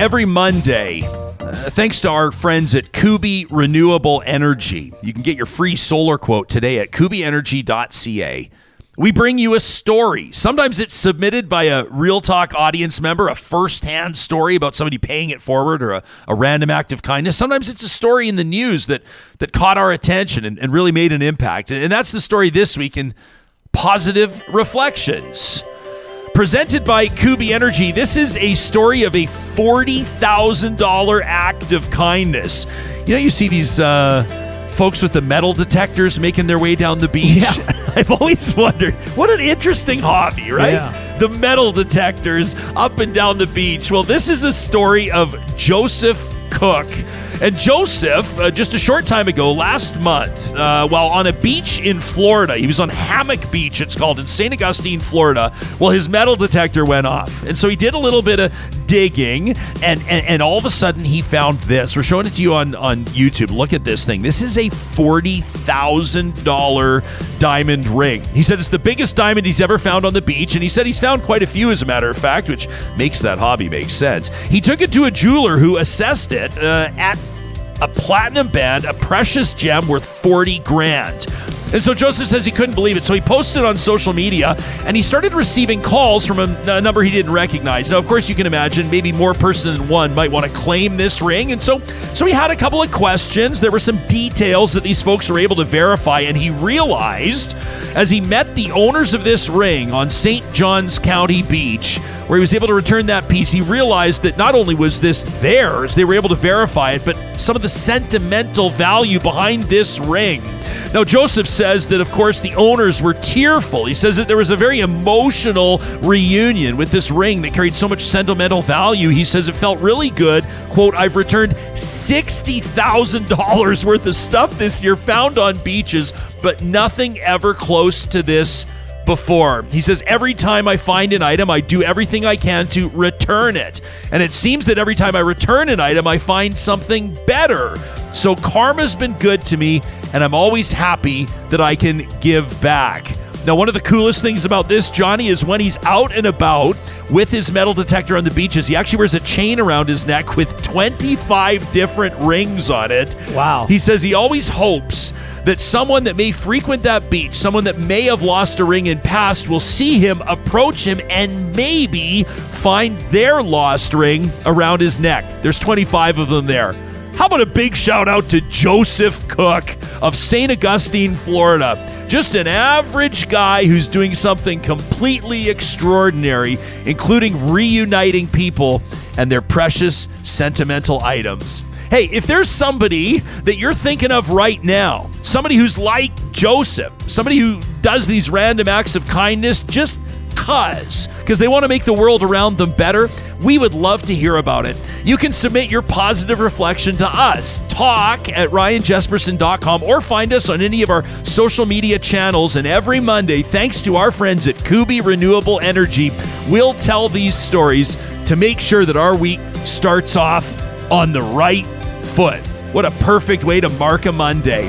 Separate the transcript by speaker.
Speaker 1: every Monday, thanks to our friends at Kuby Renewable Energy. You can get your free solar quote today at kubyenergy.ca. We bring you a story. Sometimes it's submitted by a Real Talk audience member, a first-hand story about somebody paying it forward or a random act of kindness. Sometimes it's a story in the news that caught our attention and really made an impact. And that's the story this week in Positive Reflections. Presented by Kuby Energy, this is a story of a $40,000 act of kindness. You know, you see these folks with the metal detectors making their way down the beach. Yeah. I've always wondered, what an interesting hobby, right? Yeah. The metal detectors up and down the beach. Well, this is a story of Joseph Cook. And Joseph, just a short time ago, last month, while on a beach in Florida, he was on Hammock Beach, it's called, in St. Augustine, Florida. Well, his metal detector went off. And so he did a little bit of digging, and all of a sudden he found this. We're showing it to you on YouTube. Look at this thing. This is a $40,000 diamond ring. He said it's the biggest diamond he's ever found on the beach, and he said he's found quite a few, as a matter of fact, which makes that hobby make sense. He took it to a jeweler who assessed it at a platinum band, a precious gem worth $40,000. And so Joseph says he couldn't believe it. So he posted on social media, and he started receiving calls from a number he didn't recognize. Now, of course, you can imagine maybe more person than one might want to claim this ring. And so he had a couple of questions. There were some details that these folks were able to verify. And he realized, as he met the owners of this ring on St. Johns County Beach, where he was able to return that piece, he realized that not only was this theirs, they were able to verify it, but some of the sentimental value behind this ring. Now, Joseph says that, of course, the owners were tearful. He says that there was a very emotional reunion with this ring that carried so much sentimental value. He says it felt really good. Quote, "I've returned $60,000 worth of stuff this year found on beaches, but nothing ever close to this before." He says, every time I find an item, I do everything I can to return it. And it seems that every time I return an item, I find something better. So karma's been good to me, and I'm always happy that I can give back. Now, one of the coolest things about this, Johnny, is when he's out and about with his metal detector on the beaches, he actually wears a chain around his neck with 25 different rings on it.
Speaker 2: Wow.
Speaker 1: He says he always hopes that someone that may frequent that beach, someone that may have lost a ring in past, will see him, approach him, and maybe find their lost ring around his neck. There's 25 of them there. How about a big shout out to Joseph Cook of St. Augustine, Florida? Just an average guy who's doing something completely extraordinary, including reuniting people and their precious sentimental items. Hey, if there's somebody that you're thinking of right now, somebody who's like Joseph, somebody who does these random acts of kindness just because they want to make the world around them better, we would love to hear about it. You can submit your positive reflection to us, talk@ryanjesperson.com, or find us on any of our social media channels. And every Monday, thanks to our friends at Kuby Renewable Energy, we'll tell these stories to make sure that our week starts off on the right foot. What a perfect way to mark a Monday.